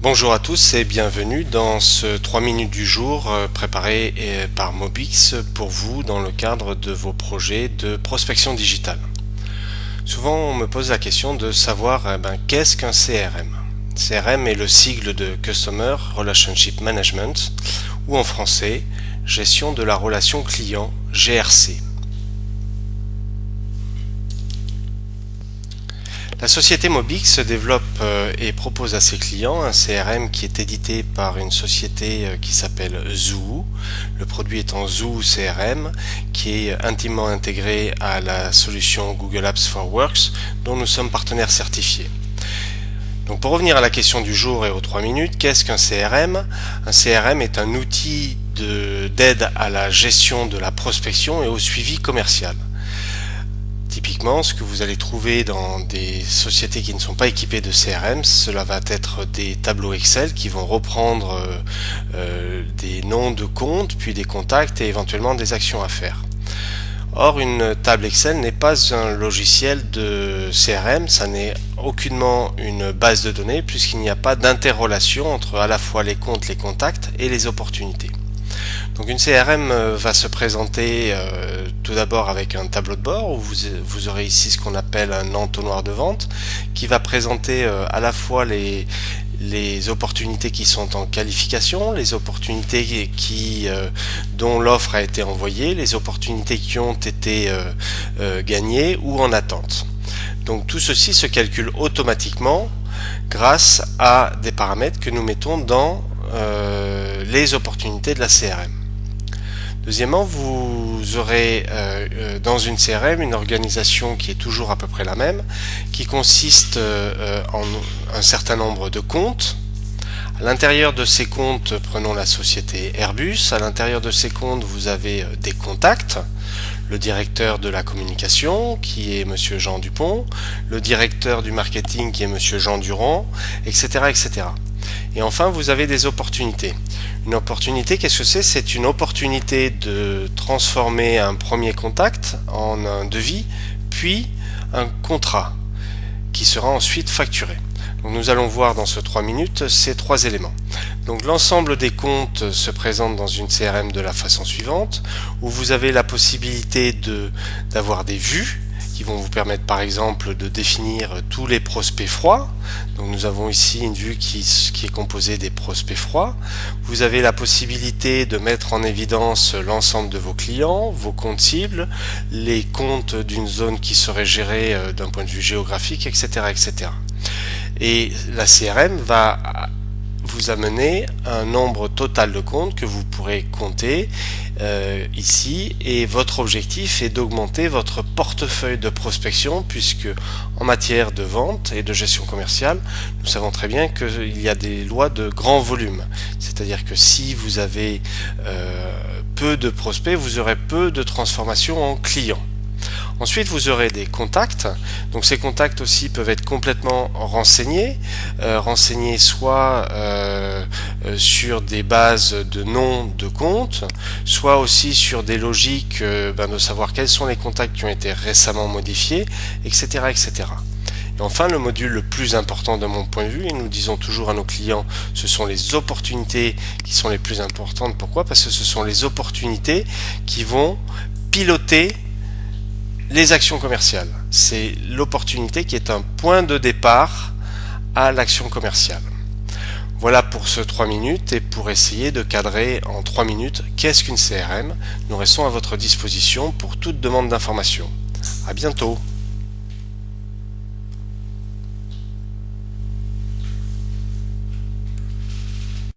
Bonjour à tous et bienvenue dans ce 3 minutes du jour préparé par Mobix pour vous dans le cadre de vos projets de prospection digitale. Souvent on me pose la question de savoir qu'est-ce qu'un CRM. CRM est le sigle de Customer Relationship Management ou en français Gestion de la relation client, GRC. La société Mobix développe et propose à ses clients un CRM qui est édité par une société qui s'appelle Zoo. Le produit étant Zoo CRM, qui est intimement intégré à la solution Google Apps for Works, dont nous sommes partenaires certifiés. Donc pour revenir à la question du jour et aux 3 minutes, qu'est-ce qu'un CRM? Un CRM est un outil d'aide à la gestion de la prospection et au suivi commercial. Typiquement, ce que vous allez trouver dans des sociétés qui ne sont pas équipées de CRM, cela va être des tableaux Excel qui vont reprendre des noms de comptes, puis des contacts et éventuellement des actions à faire. Or, une table Excel n'est pas un logiciel de CRM, ça n'est aucunement une base de données puisqu'il n'y a pas d'interrelation entre à la fois les comptes, les contacts et les opportunités. Donc une CRM va se présenter tout d'abord avec un tableau de bord où vous aurez ici ce qu'on appelle un entonnoir de vente qui va présenter à la fois les opportunités qui sont en qualification, les opportunités dont l'offre a été envoyée, les opportunités qui ont été gagnées ou en attente. Donc tout ceci se calcule automatiquement grâce à des paramètres que nous mettons dans les opportunités de la CRM. Deuxièmement, vous aurez dans une CRM une organisation qui est toujours à peu près la même, qui consiste en un certain nombre de comptes. À l'intérieur de ces comptes, prenons la société Airbus, à l'intérieur de ces comptes, vous avez des contacts, le directeur de la communication qui est Monsieur Jean Dupont, le directeur du marketing qui est Monsieur Jean Durand, etc., etc. Et enfin, vous avez des opportunités. Une opportunité, qu'est-ce que c'est? C'est une opportunité de transformer un premier contact en un devis, puis un contrat qui sera ensuite facturé. Donc nous allons voir dans ce 3 minutes ces 3 éléments. Donc l'ensemble des comptes se présente dans une CRM de la façon suivante, où vous avez la possibilité d'avoir des vues, qui vont vous permettre par exemple de définir tous les prospects froids. Donc nous avons ici une vue qui est composée des prospects froids. Vous avez la possibilité de mettre en évidence l'ensemble de vos clients, vos comptes cibles, les comptes d'une zone qui serait gérée d'un point de vue géographique, etc., etc. Et la CRM va vous amener un nombre total de comptes que vous pourrez compter ici, et votre objectif est d'augmenter votre portefeuille de prospection, puisque en matière de vente et de gestion commerciale, nous savons très bien qu'il y a des lois de grand volume, c'est-à-dire que si vous avez peu de prospects, vous aurez peu de transformation en clients. Ensuite, vous aurez des contacts. Donc ces contacts aussi peuvent être complètement renseignés soit sur des bases de noms de comptes, soit aussi sur des logiques de savoir quels sont les contacts qui ont été récemment modifiés, etc., etc. Et enfin, le module le plus important de mon point de vue, et nous disons toujours à nos clients, ce sont les opportunités qui sont les plus importantes. Pourquoi? Parce que ce sont les opportunités qui vont piloter les actions commerciales. C'est l'opportunité qui est un point de départ à l'action commerciale. Voilà pour ce 3 minutes et pour essayer de cadrer en 3 minutes qu'est-ce qu'une CRM. Nous restons à votre disposition pour toute demande d'information. À bientôt.